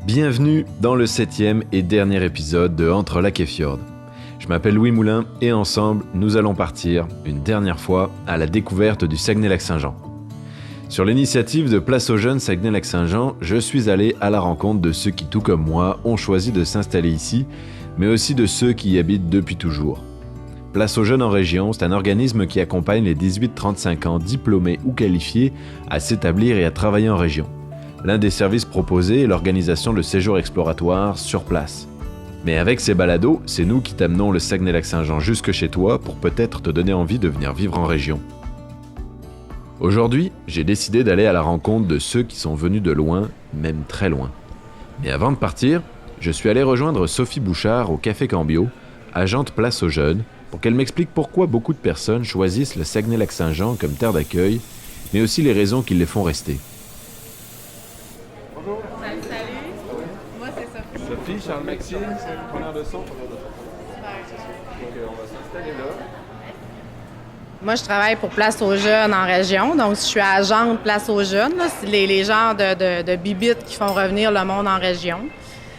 Bienvenue dans le 7e et dernier épisode de Entre Lac et Fjord. Je m'appelle Louis Moulin et ensemble, nous allons partir, une dernière fois, à la découverte du Saguenay-Lac-Saint-Jean. Sur l'initiative de Place aux Jeunes Saguenay-Lac-Saint-Jean, je suis allé à la rencontre de ceux qui, tout comme moi, ont choisi de s'installer ici, mais aussi de ceux qui y habitent depuis toujours. Place aux Jeunes en région, c'est un organisme qui accompagne les 18-35 ans diplômés ou qualifiés à s'établir et à travailler en région. L'un des services proposés est l'organisation de séjours exploratoires sur place. Mais avec ces balados, c'est nous qui t'amenons le Saguenay-Lac-Saint-Jean jusque chez toi pour peut-être te donner envie de venir vivre en région. Aujourd'hui, j'ai décidé d'aller à la rencontre de ceux qui sont venus de loin, même très loin. Mais avant de partir, je suis allé rejoindre Sophie Bouchard au Café Cambio, agente Place aux Jeunes, pour qu'elle m'explique pourquoi beaucoup de personnes choisissent le Saguenay-Lac-Saint-Jean comme terre d'accueil, mais aussi les raisons qui les font rester. Bonjour. Salut. Moi, c'est Sophie. Sophie, Charles-Maxime, c'est le preneur de son. Donc, on va s'installer là. Moi, je travaille pour Place aux Jeunes en région. Donc, je suis agente Place aux Jeunes. Là. C'est les genres de bibites qui font revenir le monde en région.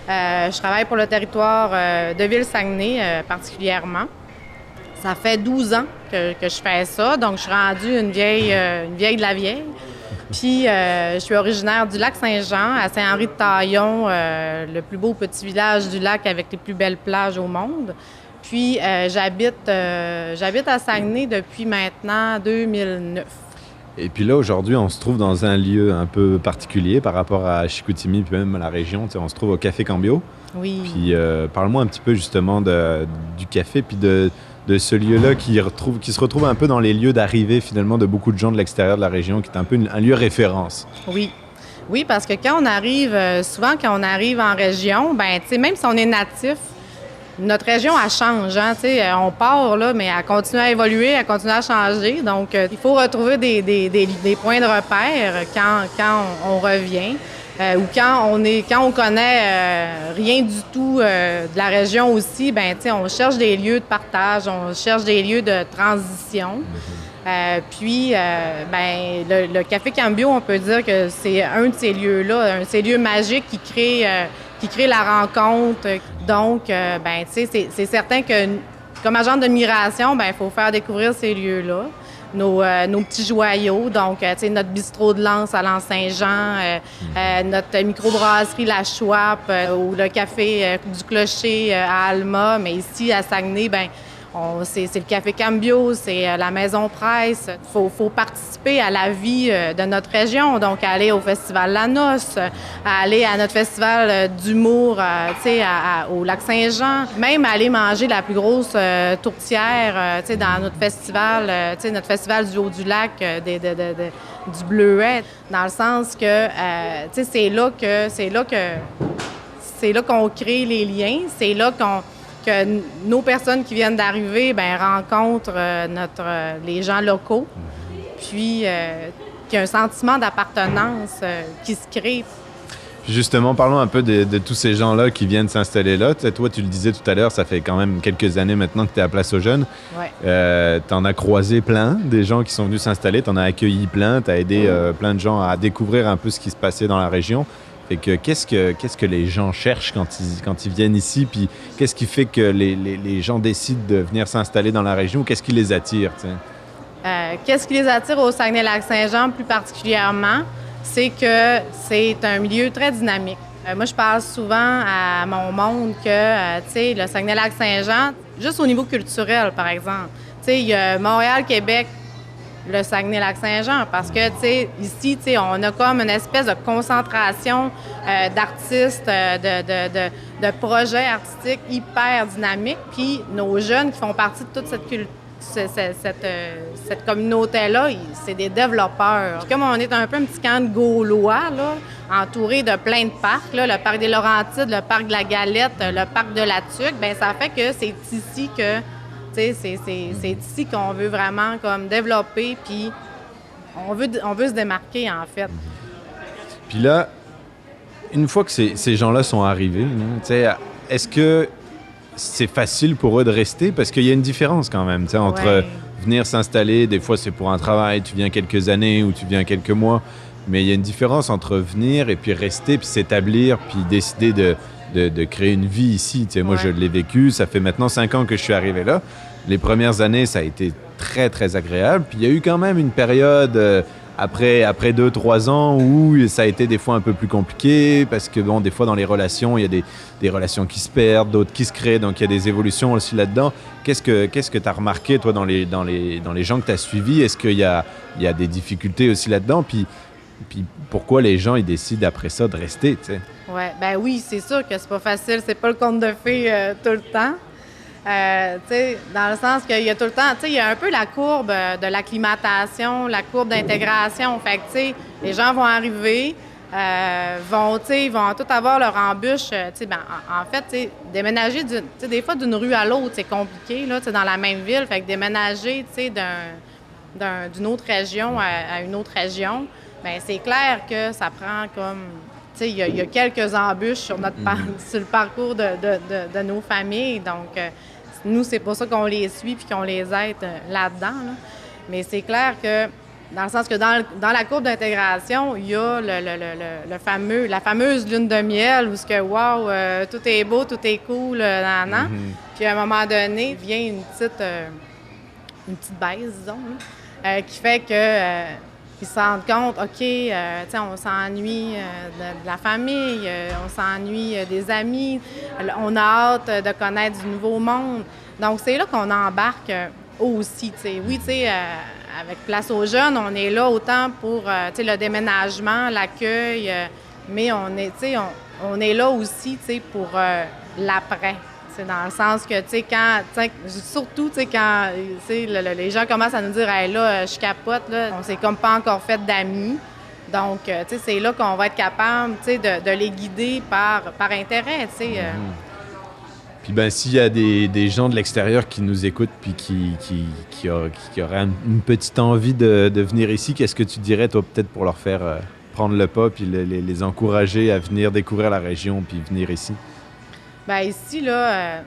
Je travaille pour le territoire de Ville-Saguenay particulièrement. Ça fait 12 ans que je fais ça. Donc, je suis rendue une vieille de la vieille. Puis, je suis originaire du lac Saint-Jean, à Saint-Henri-de-Taillon, le plus beau petit village du lac avec les plus belles plages au monde. Puis, j'habite à Saguenay depuis maintenant 2009. Et puis là, aujourd'hui, on se trouve dans un lieu un peu particulier par rapport à Chicoutimi, puis même à la région. Tu sais, on se trouve au Café Cambio. Oui. Puis, parle-moi un petit peu justement du café, puis de ce lieu-là qui se retrouve un peu dans les lieux d'arrivée finalement de beaucoup de gens de l'extérieur de la région, qui est un peu un lieu référence. Oui. Oui, parce que quand on arrive en région, ben tu sais, même si on est natif, notre région, elle change. Hein, on part, là, mais elle continue à évoluer, elle continue à changer. Donc, il faut retrouver des points de repère quand on revient. Ou quand on connaît rien du tout de la région aussi, ben tu sais, on cherche des lieux de partage, on cherche des lieux de transition. Puis, le Café Cambio, on peut dire que c'est un de ces lieux-là, un de ces lieux magiques qui crée la rencontre. Donc, ben tu sais, c'est certain que comme agent de migration, ben il faut faire découvrir ces lieux-là. Nos petits joyaux, donc tu sais, notre bistrot de Lens à Lens-Saint-Jean, notre microbrasserie La Chouape ou le café du Clocher à Alma, mais ici à Saguenay, ben c'est le Café Cambio, c'est la Maison Presse. Faut participer à la vie de notre région, donc aller au Festival La Noce, aller à notre festival d'humour au Lac-Saint-Jean, même aller manger la plus grosse tourtière dans notre festival du Haut-du-Lac du Bleuet, dans le sens que c'est là qu'on crée les liens, c'est là que nos personnes qui viennent d'arriver rencontrent les gens locaux, puis qu'il y a un sentiment d'appartenance qui se crée. Justement, parlons un peu de tous ces gens-là qui viennent s'installer là. Toi, tu le disais tout à l'heure, ça fait quand même quelques années maintenant que tu es à Place aux Jeunes. Ouais. Tu en as croisé plein, des gens qui sont venus s'installer, tu en as accueilli plein, tu as aidé plein de gens à découvrir un peu ce qui se passait dans la région. Fait que qu'est-ce que les gens cherchent quand ils viennent ici, puis qu'est-ce qui fait que les gens décident de venir s'installer dans la région, ou qu'est-ce qui les attire, qu'est-ce qui les attire au Saguenay-Lac-Saint-Jean plus particulièrement, c'est que c'est un milieu très dynamique. Moi, je parle souvent à mon monde que, le Saguenay-Lac-Saint-Jean, juste au niveau culturel, par exemple, il y a Montréal, Québec, le Saguenay-Lac-Saint-Jean, parce que, ici, on a comme une espèce de concentration d'artistes, de projets artistiques hyper dynamiques, puis nos jeunes qui font partie de toute cette communauté-là, c'est des développeurs. Comme on est un peu un petit camp de Gaulois, là, entouré de plein de parcs, là, le parc des Laurentides, le parc de la Galette, le parc de la Tuque, bien, ça fait que c'est ici que c'est ici qu'on veut vraiment comme développer, puis on veut se démarquer, en fait. Puis là, une fois que ces gens-là sont arrivés, est-ce que c'est facile pour eux de rester? Parce qu'il y a une différence quand même entre venir s'installer, des fois c'est pour un travail, tu viens quelques années ou tu viens quelques mois, mais il y a une différence entre venir et puis rester, puis s'établir, puis décider de créer une vie ici. Tu sais, moi, je l'ai vécu. Ça fait maintenant 5 ans que je suis arrivé là. Les premières années, ça a été très, très agréable. Puis il y a eu quand même une période après 2-3 ans où ça a été des fois un peu plus compliqué parce que, bon, des fois, dans les relations, il y a des relations qui se perdent, d'autres qui se créent. Donc, il y a des évolutions aussi là-dedans. Qu'est-ce que tu as remarqué, toi, dans les gens que tu as suivis? Est-ce qu'il y a des difficultés aussi là-dedans? Puis pourquoi les gens ils décident après ça de rester, tu sais? Ouais, ben oui, c'est sûr que c'est pas facile, c'est pas le conte de fées tout le temps. Tu sais, dans le sens qu'il y a tout le temps, tu sais, il y a un peu la courbe de l'acclimatation, la courbe d'intégration. Fait que, tu sais, les gens vont arriver, vont tout avoir leur embûche. Tu sais, ben, en fait, tu sais, déménager, tu sais, des fois d'une rue à l'autre, c'est compliqué, là, tu sais, dans la même ville. Fait que déménager, tu sais, d'une autre région à une autre région, bien, c'est clair que ça prend comme... Tu sais, il y a quelques embûches sur sur le parcours de nos familles. Donc, nous, c'est pour ça qu'on les suit puis qu'on les aide là-dedans. Là. Mais c'est clair que, dans le sens que dans la courbe d'intégration, il y a la fameuse lune de miel où wow, tout est beau, tout est cool, Puis à un moment donné, vient une petite baisse, disons, là, qui fait que ils se rendent compte, OK, on s'ennuie de la famille, on s'ennuie des amis, on a hâte de connaître du nouveau monde. Donc, c'est là qu'on embarque aussi, tu sais. Oui, tu sais, avec Place aux jeunes, on est là autant pour, tu sais, le déménagement, l'accueil, mais on est là aussi, tu sais, pour l'après. C'est dans le sens que, tu sais, surtout, tu sais, quand les gens commencent à nous dire, hey, là, je capote, là, on s'est comme pas encore fait d'amis. Donc, tu sais, c'est là qu'on va être capable, tu sais, de les guider par intérêt, tu sais. Puis, ben, s'il y a des gens de l'extérieur qui nous écoutent puis qui auraient une petite envie de venir ici, qu'est-ce que tu dirais, toi, peut-être pour leur faire prendre le pas puis les encourager à venir découvrir la région puis venir ici? Bien, ici, là,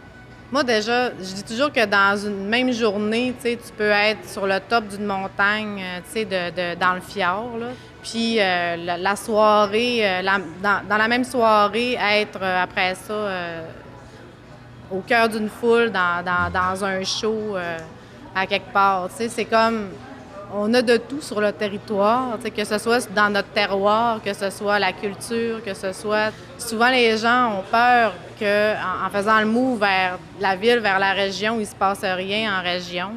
moi, déjà, je dis toujours que dans une même journée, tu sais, tu peux être sur le top d'une montagne, tu sais, dans le fjord, là. Puis la soirée, dans la même soirée, être après ça au cœur d'une foule, dans un show à quelque part. Tu sais, c'est comme... On a de tout sur le territoire, tu sais, que ce soit dans notre terroir, que ce soit la culture, que ce soit... Souvent, les gens ont peur qu'en faisant le move vers la ville, vers la région, il ne se passe rien en région.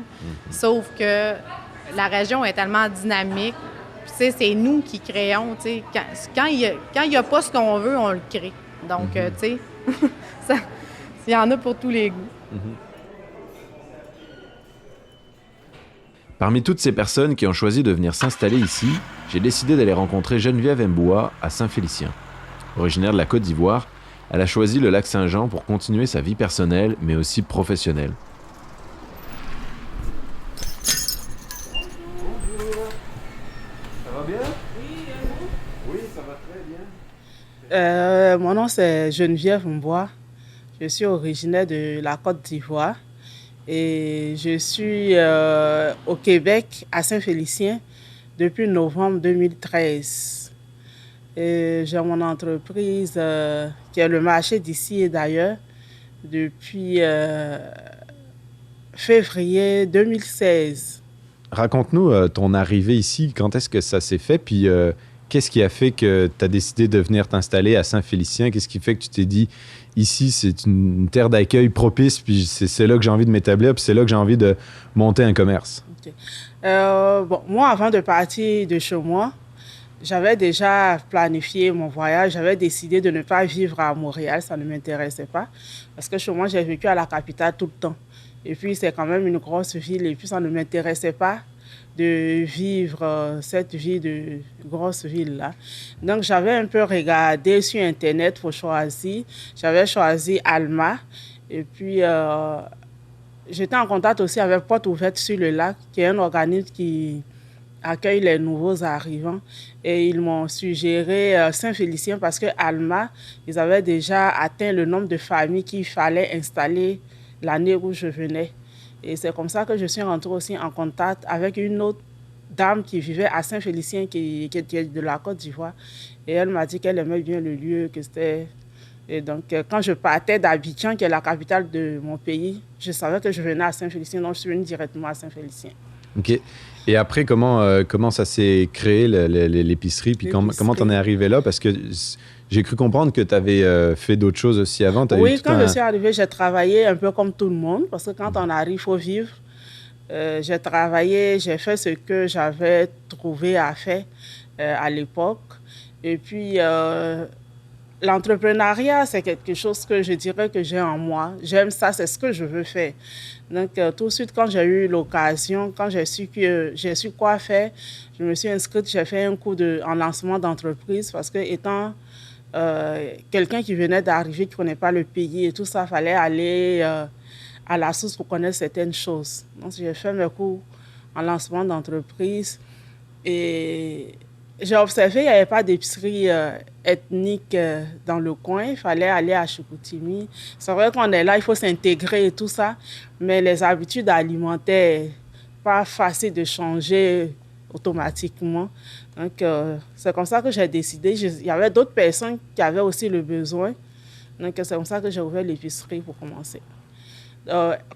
Sauf que la région est tellement dynamique. Tu sais, c'est nous qui créons. Tu sais, quand il n'y a pas ce qu'on veut, on le crée. Donc, tu sais, il y en a pour tous les goûts. Parmi toutes ces personnes qui ont choisi de venir s'installer ici, j'ai décidé d'aller rencontrer Geneviève Mboua à Saint-Félicien. Originaire de la Côte d'Ivoire, elle a choisi le lac Saint-Jean pour continuer sa vie personnelle, mais aussi professionnelle. Bonjour. Ça va bien? Oui, et vous? Oui, ça va très bien. Mon nom c'est Geneviève Mboua. Je suis originaire de la Côte d'Ivoire. Et je suis au Québec, à Saint-Félicien, depuis novembre 2013. Et j'ai mon entreprise qui est le marché d'ici et d'ailleurs depuis février 2016. Raconte-nous ton arrivée ici, quand est-ce que ça s'est fait, puis qu'est-ce qui a fait que tu as décidé de venir t'installer à Saint-Félicien? Qu'est-ce qui fait que tu t'es dit, ici, c'est une terre d'accueil propice, puis c'est là que j'ai envie de m'établir, puis c'est là que j'ai envie de monter un commerce? Okay. Moi, avant de partir de chez moi, j'avais déjà planifié mon voyage. J'avais décidé de ne pas vivre à Montréal, ça ne m'intéressait pas. Parce que chez moi, j'ai vécu à la capitale tout le temps. Et puis, c'est quand même une grosse ville, et puis ça ne m'intéressait pas de vivre cette vie de grosse ville-là. Donc, j'avais un peu regardé sur Internet pour choisir. J'avais choisi Alma. Et puis, j'étais en contact aussi avec Porte Ouverte sur le lac, qui est un organisme qui accueille les nouveaux arrivants. Et ils m'ont suggéré Saint-Félicien parce que Alma, ils avaient déjà atteint le nombre de familles qu'il fallait installer l'année où je venais. Et c'est comme ça que je suis rentrée aussi en contact avec une autre dame qui vivait à Saint-Félicien, qui était de la Côte d'Ivoire. Et elle m'a dit qu'elle aimait bien le lieu, que c'était... Et donc, quand je partais d'Abidjan, qui est la capitale de mon pays, je savais que je venais à Saint-Félicien, donc je suis venue directement à Saint-Félicien. Ok. Et après, comment ça s'est créé, l'épicerie? Puis comment t'en es arrivé là? Parce que j'ai cru comprendre que tu avais fait d'autres choses aussi avant. Oui, quand je suis arrivée, j'ai travaillé un peu comme tout le monde, parce que quand on arrive, il faut vivre. J'ai travaillé, j'ai fait ce que j'avais trouvé à faire à l'époque. Et puis, l'entrepreneuriat, c'est quelque chose que je dirais que j'ai en moi. J'aime ça, c'est ce que je veux faire. Donc, tout de suite, quand j'ai eu l'occasion, quand j'ai su quoi faire, je me suis inscrite, j'ai fait un cours en lancement d'entreprise parce que étant quelqu'un qui venait d'arriver, qui ne connaît pas le pays et tout ça, il fallait aller à la source pour connaître certaines choses. Donc, j'ai fait mes cours en lancement d'entreprise et j'ai observé qu'il n'y avait pas d'épicerie ethnique dans le coin. Il fallait aller à Chicoutimi. C'est vrai qu'on est là, il faut s'intégrer et tout ça, mais les habitudes alimentaires, pas facile de changer automatiquement. Donc, c'est comme ça que j'ai décidé. Il y avait d'autres personnes qui avaient aussi le besoin. Donc, c'est comme ça que j'ai ouvert l'épicerie pour commencer.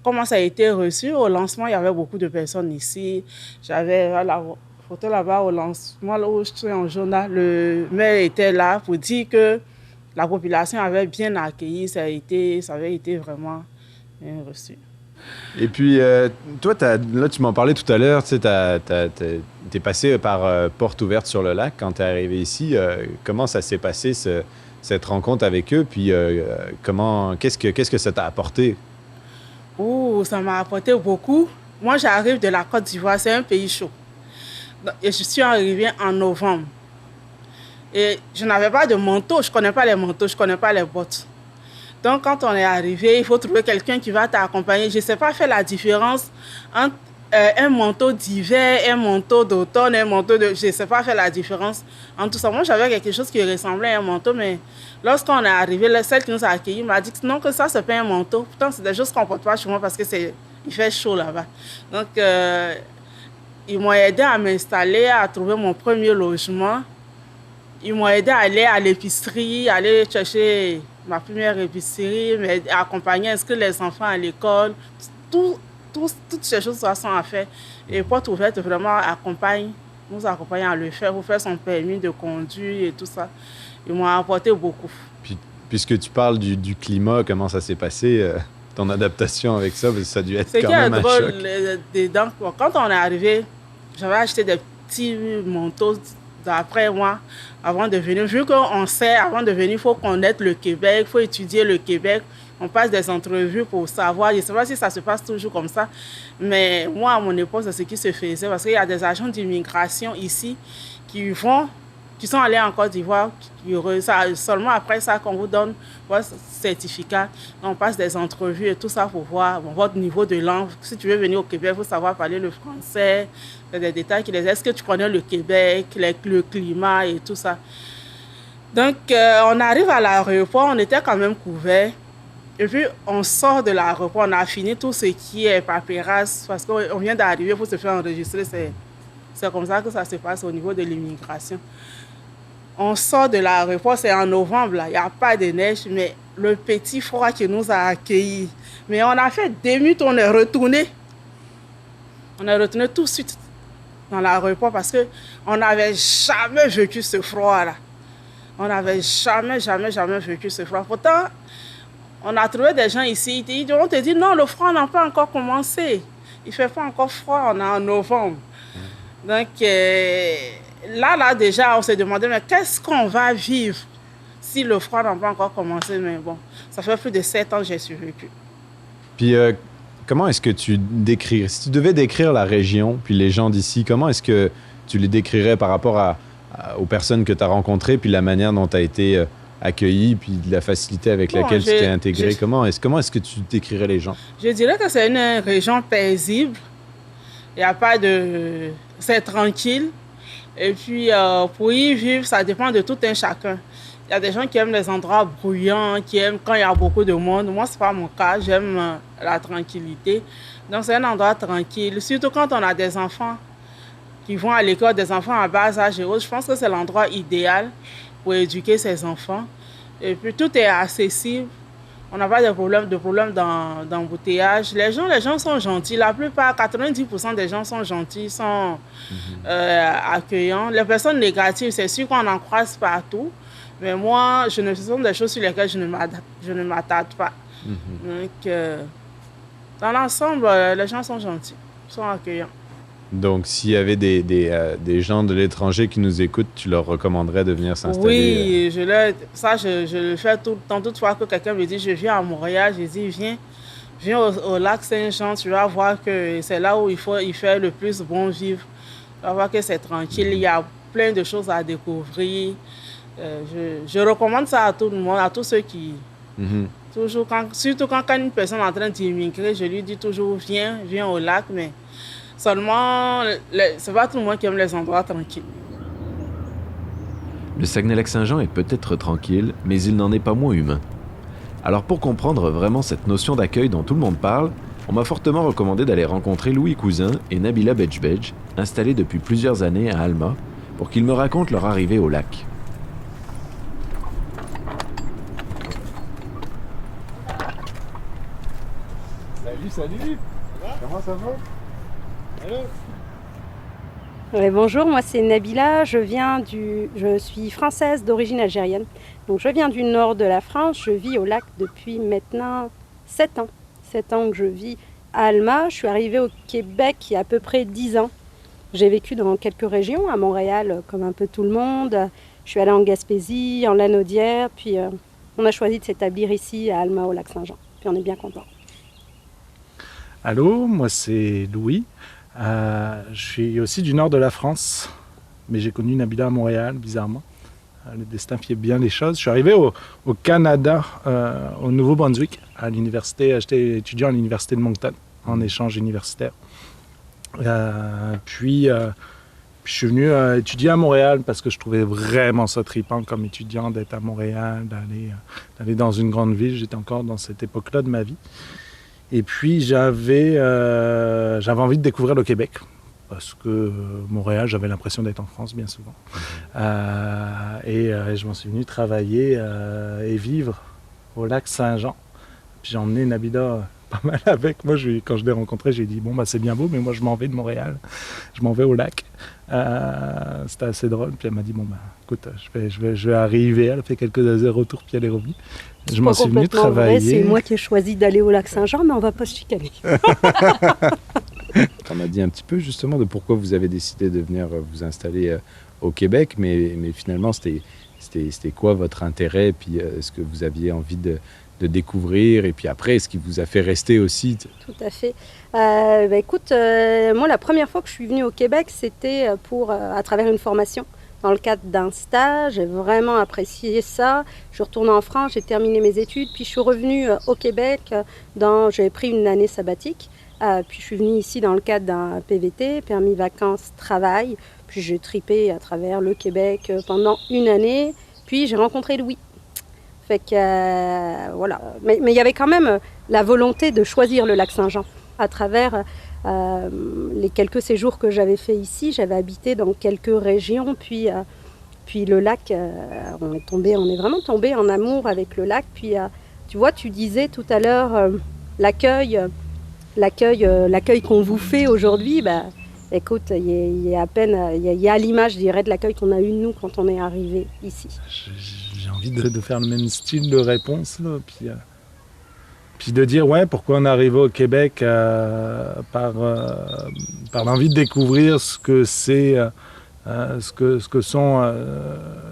Comment ça a été reçu? Au lancement, il y avait beaucoup de personnes ici. J'avais la photo là-bas au lancement, là où je suis en journal. Le maire était là pour dire que la population avait bien accueilli. Ça avait été vraiment bien reçu. Et puis, toi, là, tu m'en parlais tout à l'heure, tu sais, t'es passé par Porte Ouverte sur le Lac quand t'es arrivé ici. Comment ça s'est passé, cette rencontre avec eux? Puis, qu'est-ce que ça t'a apporté? Oh, ça m'a apporté beaucoup. Moi, j'arrive de la Côte d'Ivoire, c'est un pays chaud. Et je suis arrivée en novembre. Et je n'avais pas de manteau, je ne connais pas les manteaux, je ne connais pas les bottes. Donc, quand on est arrivé, il faut trouver quelqu'un qui va t'accompagner. Je ne sais pas faire la différence entre un manteau d'hiver, un manteau d'automne, un manteau de... Je ne sais pas faire la différence entre tout ça. Moi, j'avais quelque chose qui ressemblait à un manteau, mais lorsqu'on est arrivé, celle qui nous a accueillis m'a dit que non, que ça, ce n'est pas un manteau. Pourtant, c'est des choses qu'on ne porte pas chez moi parce qu'il fait chaud là-bas. Donc, ils m'ont aidé à m'installer, à trouver mon premier logement. Ils m'ont aidé à aller à l'épicerie, aller chercher ma première épicerie, m'accompagner, inscrire les enfants à l'école. Toutes ces choses sont à faire. Et Porte Ouverte vraiment nous accompagne à le faire, pour faire son permis de conduire et tout ça. Ils m'ont apporté beaucoup. Puis, puisque tu parles du climat, comment ça s'est passé, ton adaptation avec ça? Parce que ça a dû être quand même un choc. Quand on est arrivé, j'avais acheté des petits manteaux d'après moi, avant de venir. Vu qu'on sait, avant de venir, il faut connaître le Québec, il faut étudier le Québec. On passe des entrevues pour savoir. Je ne sais pas si ça se passe toujours comme ça, mais moi, à mon époque, c'est ce qui se faisait. Parce qu'il y a des agents d'immigration ici qui sont allés en Côte d'Ivoire. Seulement après ça qu'on vous donne votre certificat. On passe des entrevues et tout ça pour voir votre niveau de langue. Si tu veux venir au Québec, il faut savoir parler le français. C'est des détails qui les aident. Est-ce que tu connais le Québec, le climat et tout ça? Donc, on arrive à l'aéroport, on était quand même couverts. Et puis, on sort de l'aéroport, on a fini tout ce qui est paperasse, parce qu'on vient d'arriver, il faut se faire enregistrer. C'est comme ça que ça se passe au niveau de l'immigration. On sort de l'aéroport, c'est en novembre, là, il n'y a pas de neige, mais le petit froid qui nous a accueillis. Mais on a fait demi-tour, on est retourné. On est retourné tout de suite dans l'aéroport parce qu'on n'avait jamais vécu ce froid-là. On n'avait jamais vécu ce froid. Pourtant, on a trouvé des gens ici, on te dit non, le froid n'a pas encore commencé. Il ne fait pas encore froid, on est en novembre. Donc là, déjà, on s'est demandé, mais qu'est-ce qu'on va vivre si le froid n'a pas encore commencé? Mais bon, ça fait plus de 7 ans que j'ai survécu. Puis, comment est-ce que si tu devais décrire la région, puis les gens d'ici, comment est-ce que tu les décrirais par rapport aux personnes que tu as rencontrées, puis la manière dont tu as été accueilli, puis de la facilité avec laquelle tu t'es intégré? Comment est-ce que tu décrirais les gens? Je dirais que c'est une région paisible. Il n'y a pas de... C'est tranquille. Et puis, pour y vivre, ça dépend de tout un chacun. Il y a des gens qui aiment les endroits bruyants, qui aiment quand il y a beaucoup de monde. Moi, ce n'est pas mon cas. J'aime la tranquillité. Donc, c'est un endroit tranquille. Surtout quand on a des enfants. qui vont à l'école, des enfants à bas âge et autres. Je pense que c'est l'endroit idéal pour éduquer ces enfants. Et puis tout est accessible. On n'a pas de problème d'embouteillage. Les gens sont gentils. La plupart, 90% des gens sont gentils, sont accueillants. Les personnes négatives, c'est sûr qu'on en croise partout. Mais moi, ce sont des choses sur lesquelles je ne m'attarde pas. Donc, dans l'ensemble, les gens sont gentils, sont accueillants. Donc, s'il y avait des gens de l'étranger qui nous écoutent, tu leur recommanderais de venir s'installer? Oui, je le fais tout le temps. Toutefois que quelqu'un me dit, je viens à Montréal, je dis, viens au lac Saint-Jean, tu vas voir que c'est là où il fait le plus bon vivre. Tu vas voir que c'est tranquille, il y a plein de choses à découvrir. Je recommande ça à tout le monde, à tous ceux qui... Surtout quand une personne est en train d'immigrer, je lui dis toujours, viens au lac, mais... Seulement, c'est pas tout le monde qui aime les endroits tranquilles. Le Saguenay-Lac-Saint-Jean est peut-être tranquille, mais il n'en est pas moins humain. Alors pour comprendre vraiment cette notion d'accueil dont tout le monde parle, on m'a fortement recommandé d'aller rencontrer Louis Cousin et Nabila Bedjbedj, installés depuis plusieurs années à Alma, pour qu'ils me racontent leur arrivée au lac. Salut. Comment ça va? Bonjour, moi c'est Nabila, je suis française d'origine algérienne. Donc je viens du nord de la France, je vis au lac depuis maintenant 7 ans. 7 ans que je vis à Alma, je suis arrivée au Québec il y a à peu près 10 ans. J'ai vécu dans quelques régions, à Montréal comme un peu tout le monde. Je suis allée en Gaspésie, en Lanaudière, puis on a choisi de s'établir ici à Alma au lac Saint-Jean. Puis on est bien contents. Allô, moi c'est Louis. Je suis aussi du nord de la France, mais j'ai connu Nabila à Montréal, bizarrement. Le destin fait bien les choses. Je suis arrivé au Canada, au Nouveau-Brunswick, à l'université. J'étais étudiant à l'université de Moncton, en échange universitaire. Puis je suis venu étudier à Montréal parce que je trouvais vraiment ça trippant comme étudiant d'être à Montréal, d'aller dans une grande ville. J'étais encore dans cette époque-là de ma vie. Et puis j'avais envie de découvrir le Québec, parce que Montréal, j'avais l'impression d'être en France bien souvent. Et je m'en suis venu travailler et vivre au lac Saint-Jean. Puis j'ai emmené Nabila pas mal avec moi. Quand je l'ai rencontrée, j'ai dit, bon, bah, c'est bien beau, mais moi je m'en vais de Montréal, je m'en vais au lac. C'était assez drôle. Puis elle m'a dit, bon, bah, écoute, je vais arriver. Elle a fait quelques allers-retours, puis elle est revenue. Je m'en suis venu travailler. C'est moi qui ai choisi d'aller au lac Saint-Jean, mais on va pas se chicaner. On m'a dit un petit peu justement de pourquoi vous avez décidé de venir vous installer au Québec, mais finalement c'était quoi votre intérêt, et puis ce que vous aviez envie de découvrir, et puis après ce qui vous a fait rester aussi. Tout à fait. Écoute, moi la première fois que je suis venue au Québec, c'était à travers une formation. Dans le cadre d'un stage, j'ai vraiment apprécié ça. Je suis retournée en France, j'ai terminé mes études, puis je suis revenue au Québec. J'ai pris une année sabbatique. Puis je suis venue ici dans le cadre d'un PVT, permis vacances-travail. Puis j'ai tripé à travers le Québec pendant une année. Puis j'ai rencontré Louis. Fait que voilà. Mais il y avait quand même la volonté de choisir le lac Saint-Jean à travers les quelques séjours que j'avais fait ici. J'avais habité dans quelques régions, puis le lac, on est vraiment tombé en amour avec le lac. Puis tu vois, tu disais tout à l'heure l'accueil qu'on vous fait aujourd'hui. Bah, écoute, il y a à l'image, je dirais, de l'accueil qu'on a eu nous quand on est arrivé ici. J'ai envie de faire le même style de réponse là, puis de dire ouais, pourquoi on est arrivé au Québec par l'envie de découvrir ce que c'est, ce que sont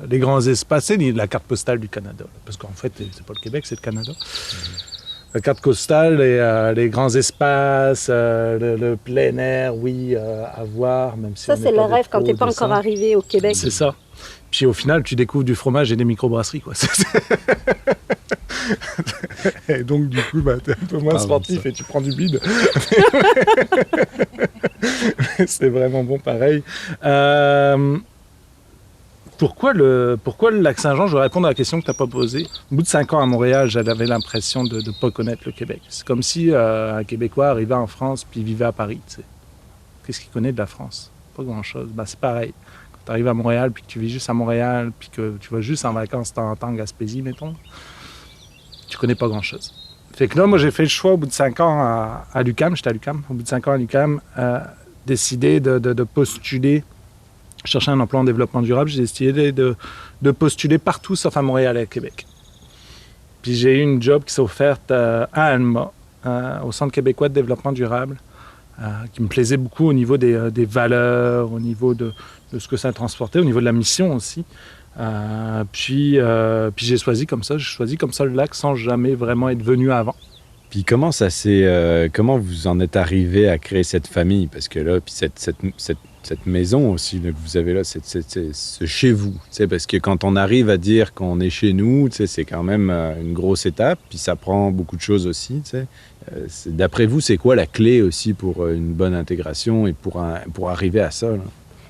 les grands espaces, c'est la carte postale du Canada, parce qu'en fait c'est pas le Québec, c'est le Canada. La carte postale et les grands espaces, le plein air, oui, à voir, même si ça c'est le rêve quand t'es pas encore arrivé au Québec. C'est ça. Puis au final, tu découvres du fromage et des microbrasseries, quoi. Et donc du coup, t'es un peu moins sportif et tu prends du bide. C'est vraiment bon, pareil. Pourquoi le lac Saint-Jean? Je vais répondre à la question que tu n'as pas posée. Au bout de 5 ans à Montréal, j'avais l'impression de ne pas connaître le Québec. C'est comme si un Québécois arrivait en France puis vivait à Paris. Tu sais. Qu'est-ce qu'il connaît de la France? pas grand-chose. Ben, c'est pareil. Quand tu arrives à Montréal, puis que tu vis juste à Montréal, puis que tu vas juste en vacances de temps en temps en Gaspésie, mettons, tu connais pas grand-chose. Fait que là, moi, j'ai fait le choix au bout de 5 ans à l'UQAM, j'étais à l'UQAM, au bout de 5 ans à l'UQAM, décider de postuler, chercher un emploi en développement durable, j'ai décidé de postuler partout sauf à Montréal et à Québec. Puis j'ai eu une job qui s'est offerte à ALMA, au Centre québécois de développement durable, qui me plaisait beaucoup au niveau des valeurs, au niveau de ce que ça transportait, au niveau de la mission aussi. Puis j'ai choisi comme ça le lac sans jamais vraiment être venu avant. Puis comment vous en êtes arrivé à créer cette famille? Parce que là, puis cette maison aussi là, que vous avez là, c'est ce chez vous. Parce que quand on arrive à dire qu'on est chez nous, c'est quand même une grosse étape, puis ça prend beaucoup de choses aussi. D'après vous, c'est quoi la clé aussi pour une bonne intégration et pour arriver à ça, là?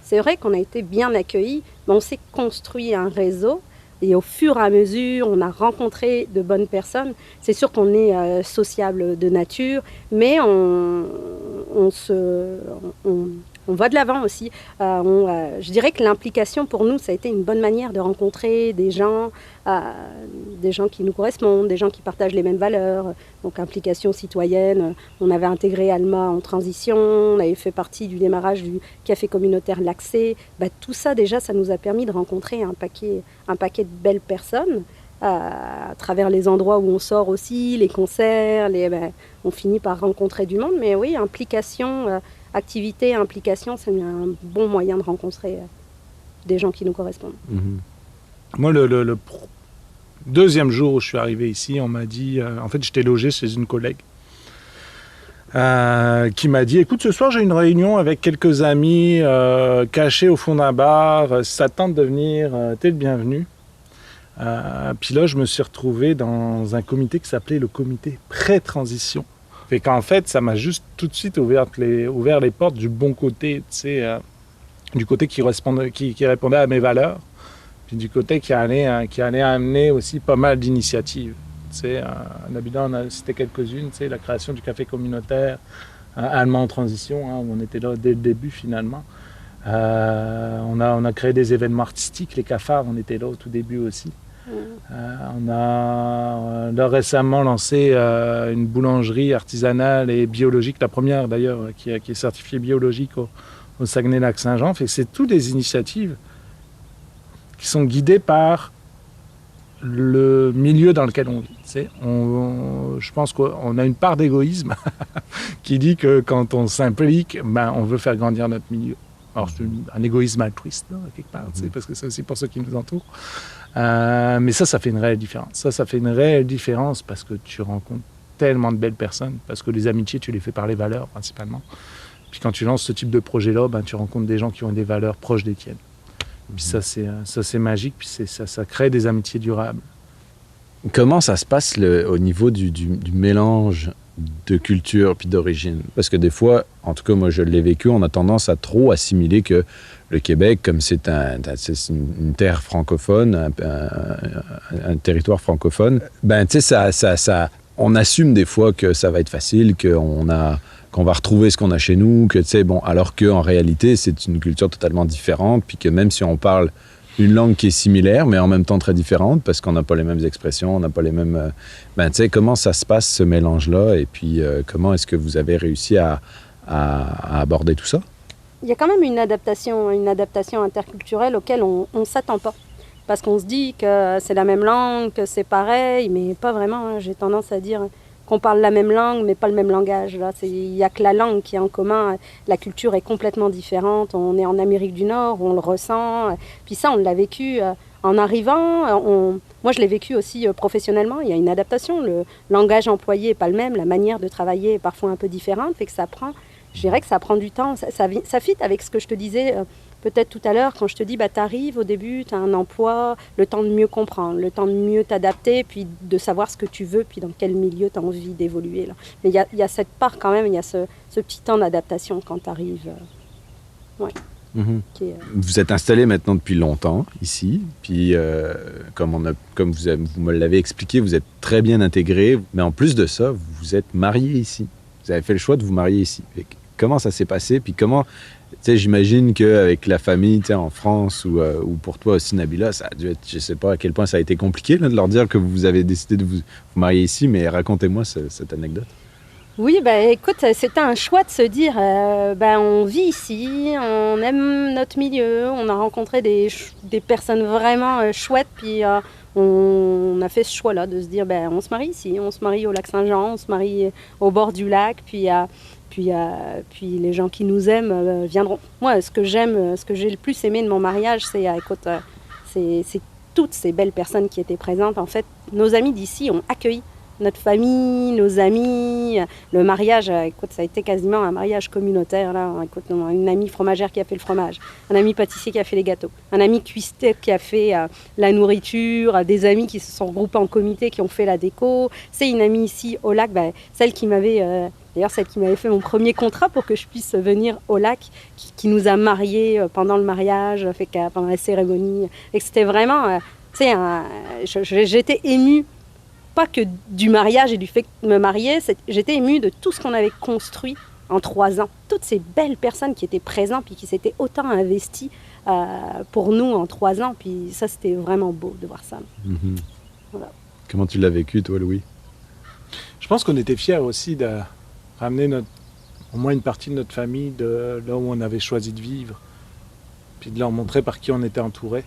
C'est vrai qu'on a été bien accueillis, mais on s'est construit un réseau. Et au fur et à mesure, on a rencontré de bonnes personnes. C'est sûr qu'on est sociable de nature, mais on va de l'avant aussi. Je dirais que l'implication pour nous, ça a été une bonne manière de rencontrer des gens qui nous correspondent, des gens qui partagent les mêmes valeurs. Donc implication citoyenne, on avait intégré Alma en transition, on avait fait partie du démarrage du café communautaire L'Accès. Tout ça déjà, ça nous a permis de rencontrer un paquet de belles personnes. À travers les endroits où on sort aussi, les concerts, on finit par rencontrer du monde. Mais oui, implication, activité, implication, c'est un bon moyen de rencontrer des gens qui nous correspondent. Mm-hmm. Moi, le deuxième jour où je suis arrivé ici, on m'a dit... en fait, j'étais logé chez une collègue qui m'a dit « Écoute, ce soir, j'ai une réunion avec quelques amis cachés au fond d'un bar. Si ça te tente de venir, t'es le bienvenu. » Puis là, je me suis retrouvé dans un comité qui s'appelait le comité pré-transition. Fait qu'en fait, ça m'a juste tout de suite ouvert les portes du bon côté, du côté qui répondait à mes valeurs, puis du côté qui allait amener aussi pas mal d'initiatives. En habitant, on a cité quelques-unes, la création du café communautaire, Allemand en transition, où on était là dès le début finalement. On a créé des événements artistiques, les cafards, on était là au tout début aussi. On a récemment lancé une boulangerie artisanale et biologique, la première d'ailleurs, qui est certifiée biologique au Saguenay-Lac-Saint-Jean. Fait que c'est toutes des initiatives qui sont guidées par le milieu dans lequel on vit. Je pense qu'on a une part d'égoïsme qui dit que quand on s'implique, on veut faire grandir notre milieu. Alors c'est un égoïsme altruiste, là, quelque part, parce que c'est aussi pour ceux qui nous entourent. Mais ça fait une réelle différence. Ça fait une réelle différence parce que tu rencontres tellement de belles personnes, parce que les amitiés, tu les fais par les valeurs, principalement. Puis quand tu lances ce type de projet-là, tu rencontres des gens qui ont des valeurs proches des tiennes. Puis ça, c'est magique, puis ça crée des amitiés durables. Comment ça se passe au niveau du mélange de culture puis d'origine? Parce que des fois, en tout cas moi je l'ai vécu, on a tendance à trop assimiler que le Québec, comme c'est une terre francophone, un territoire francophone, on assume des fois que ça va être facile, qu'on va retrouver ce qu'on a chez nous, alors qu'en réalité c'est une culture totalement différente, puis que même si on parle une langue qui est similaire, mais en même temps très différente, parce qu'on n'a pas les mêmes expressions, on n'a pas les mêmes... comment ça se passe, ce mélange-là, et puis comment est-ce que vous avez réussi à aborder tout ça? Il y a quand même une adaptation interculturelle auquel on ne s'attend pas. Parce qu'on se dit que c'est la même langue, que c'est pareil, mais pas vraiment. J'ai tendance à dire qu'on parle la même langue, mais pas le même langage. Il n'y a que la langue qui est en commun. La culture est complètement différente. On est en Amérique du Nord, on le ressent. Puis ça, on l'a vécu en arrivant. Moi, je l'ai vécu aussi professionnellement. Il y a une adaptation. Le langage employé n'est pas le même. La manière de travailler est parfois un peu différente. Fait que je dirais que ça prend du temps. Ça fit avec ce que je te disais peut-être tout à l'heure, quand je te dis, t'arrives au début, t'as un emploi, le temps de mieux comprendre, le temps de mieux t'adapter, puis de savoir ce que tu veux, puis dans quel milieu t'as envie d'évoluer. Là. Mais il y a cette part quand même, il y a ce petit temps d'adaptation quand t'arrives. Vous êtes installé maintenant depuis longtemps ici, puis comme vous me l'avez expliqué, vous êtes très bien intégré, mais en plus de ça, vous êtes marié ici. Vous avez fait le choix de vous marier ici. comment ça s'est passé? Puis comment, tu sais, j'imagine qu'avec la famille, tu sais, en France ou pour toi aussi, Nabila, ça a dû être, je sais pas à quel point ça a été compliqué là, de leur dire que vous avez décidé de vous marier ici, mais racontez-moi cette anecdote. Oui, écoute, c'était un choix de se dire, on vit ici, on aime notre milieu, on a rencontré des personnes vraiment chouettes, puis on a fait ce choix-là de se dire, on se marie ici, on se marie au lac Saint-Jean, on se marie au bord du lac, puis les gens qui nous aiment viendront. Moi, ce que j'ai le plus aimé de mon mariage, c'est toutes ces belles personnes qui étaient présentes. En fait, nos amis d'ici ont accueilli notre famille, nos amis. Le mariage, écoute, ça a été quasiment un mariage communautaire. Là. Écoute, une amie fromagère qui a fait le fromage, un ami pâtissier qui a fait les gâteaux, un ami cuistot qui a fait la nourriture, des amis qui se sont regroupés en comité, qui ont fait la déco. C'est une amie ici au lac, celle qui m'avait fait mon premier contrat pour que je puisse venir au lac, qui nous a mariés pendant le mariage, pendant la cérémonie. Et c'était vraiment, j'étais émue, pas que du mariage et du fait de me marier, j'étais émue de tout ce qu'on avait construit en 3 ans. Toutes ces belles personnes qui étaient présentes et qui s'étaient autant investies pour nous en 3 ans. Puis ça, c'était vraiment beau de voir ça. Mm-hmm. Voilà. Comment tu l'as vécu, toi, Louis? Je pense qu'on était fiers aussi de ramener au moins une partie de notre famille de là où on avait choisi de vivre, puis de leur montrer par qui on était entouré.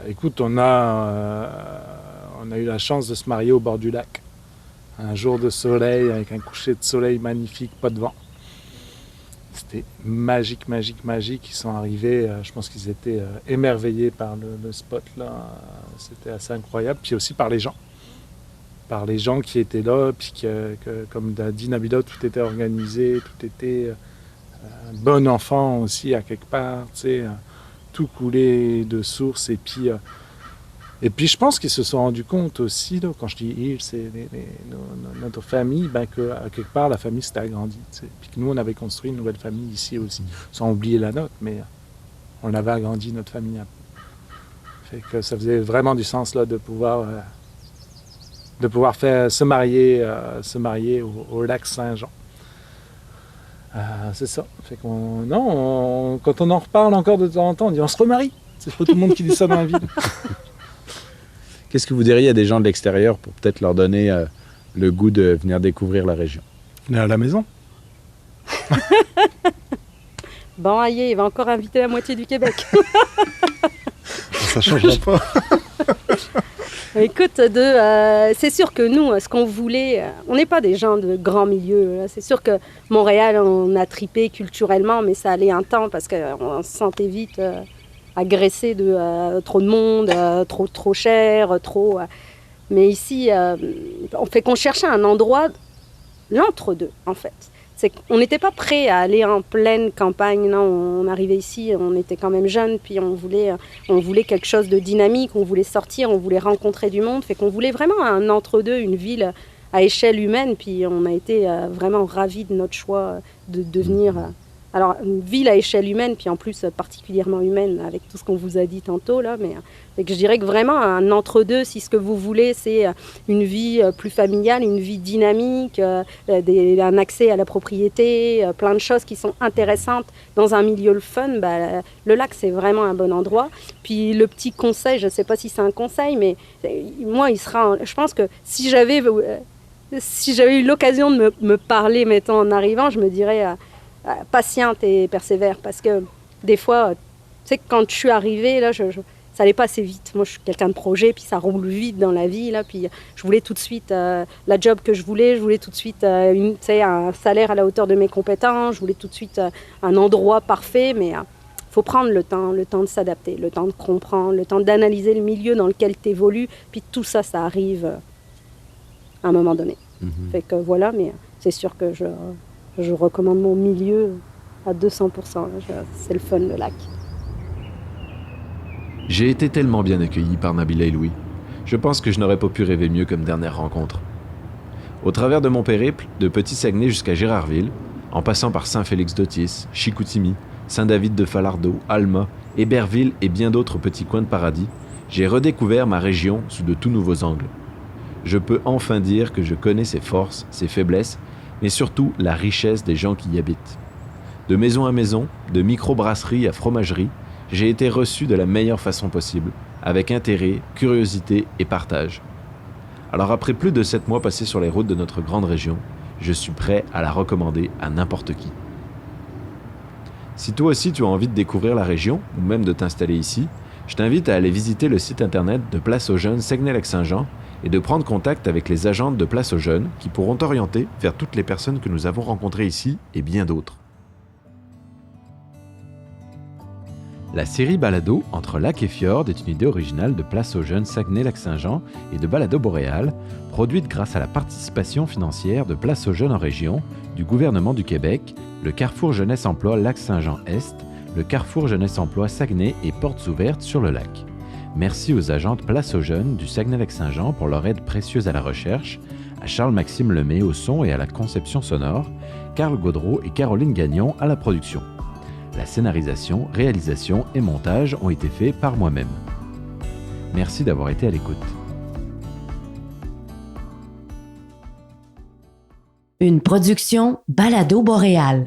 Écoute, on a eu la chance de se marier au bord du lac. Un jour de soleil, avec un coucher de soleil magnifique, pas de vent. C'était magique, magique, magique. Ils sont arrivés, je pense qu'ils étaient émerveillés par le spot là. C'était assez incroyable. Puis aussi par les gens. Par les gens qui étaient là, puis que comme l'a dit Nabila, tout était organisé, tout était un bon enfant aussi à quelque part, tu sais, tout coulait de source. Et puis je pense qu'ils se sont rendus compte aussi, là, quand je dis ils, c'est notre famille, qu'à quelque part la famille s'était agrandie. Tu sais. Puis que nous on avait construit une nouvelle famille ici aussi, sans oublier la nôtre, mais on avait agrandi notre famille un peu. Fait que ça faisait vraiment du sens là, de pouvoir faire se marier au lac Saint-Jean. C'est ça. Fait quand on en reparle encore de temps en temps, on dit on se remarie. C'est pas tout le monde qui dit ça dans la ville. Qu'est-ce que vous diriez à des gens de l'extérieur pour peut-être leur donner le goût de venir découvrir la région? Venez à la maison. Bon, aïe, il va encore inviter la moitié du Québec. Ça ne changera pas. Écoute, c'est sûr que nous, ce qu'on voulait, on n'est pas des gens de grands milieux. Là. C'est sûr que Montréal, on a tripé culturellement, mais ça allait un temps parce qu'on se sentait vite agressé de trop de monde, trop cher, trop. Mais ici, qu'on cherchait un endroit, l'entre-deux, en fait. On n'était pas prêt à aller en pleine campagne. Non, on arrivait ici, on était quand même jeunes, puis on voulait quelque chose de dynamique, on voulait sortir, on voulait rencontrer du monde. Fait qu'on voulait vraiment un entre-deux, une ville à échelle humaine. Puis on a été vraiment ravis de notre choix de devenir... Alors, une ville à échelle humaine, puis en plus particulièrement humaine, avec tout ce qu'on vous a dit tantôt, là, mais je dirais que vraiment un entre-deux, si ce que vous voulez, c'est une vie plus familiale, une vie dynamique, un accès à la propriété, plein de choses qui sont intéressantes dans un milieu le fun, le lac, c'est vraiment un bon endroit. Puis le petit conseil, je ne sais pas si c'est un conseil, mais moi, je pense que si j'avais eu l'occasion de me parler, mettons, en arrivant, je me dirais... patiente et persévère, parce que des fois, tu sais, quand je suis arrivée, là, ça allait pas assez vite. Moi, je suis quelqu'un de projet, puis ça roule vite dans la vie, là, puis je voulais tout de suite la job que je voulais tout de suite un salaire à la hauteur de mes compétences, je voulais tout de suite un endroit parfait, mais faut prendre le temps de s'adapter, le temps de comprendre, le temps d'analyser le milieu dans lequel tu évolues, puis tout ça, ça arrive à un moment donné. Mm-hmm. Fait que voilà, mais c'est sûr que je recommande mon milieu à 200%. C'est le fun, le lac. J'ai été tellement bien accueilli par Nabila et Louis. Je pense que je n'aurais pas pu rêver mieux comme dernière rencontre. Au travers de mon périple, de Petit-Saguenay jusqu'à Gérardville, en passant par Saint-Félix-d'Otis, Chicoutimi, Saint-David-de-Falardeau, Alma, Héberville et bien d'autres petits coins de paradis, j'ai redécouvert ma région sous de tout nouveaux angles. Je peux enfin dire que je connais ses forces, ses faiblesses, mais surtout la richesse des gens qui y habitent. De maison à maison, de microbrasserie à fromagerie, j'ai été reçu de la meilleure façon possible, avec intérêt, curiosité et partage. Alors après plus de 7 mois passés sur les routes de notre grande région, je suis prêt à la recommander à n'importe qui. Si toi aussi tu as envie de découvrir la région, ou même de t'installer ici, je t'invite à aller visiter le site internet de Place aux Jeunes Saguenay-Lac-Saint-Jean et de prendre contact avec les agentes de Place aux Jeunes qui pourront t'orienter vers toutes les personnes que nous avons rencontrées ici et bien d'autres. La série Balado Entre Lac et Fjord est une idée originale de Place aux Jeunes Saguenay-Lac-Saint-Jean et de Balado Boréal, produite grâce à la participation financière de Place aux Jeunes en région, du gouvernement du Québec, le Carrefour Jeunesse Emploi Lac-Saint-Jean-Est, le Carrefour Jeunesse Emploi Saguenay et Portes Ouvertes sur le lac. Merci aux agentes Place aux Jeunes du Saguenay-Lac-Saint-Jean pour leur aide précieuse à la recherche, à Charles-Maxime Lemay au son et à la conception sonore, Carl Gaudreau et Caroline Gagnon à la production. La scénarisation, réalisation et montage ont été faits par moi-même. Merci d'avoir été à l'écoute. Une production Balado Boréal.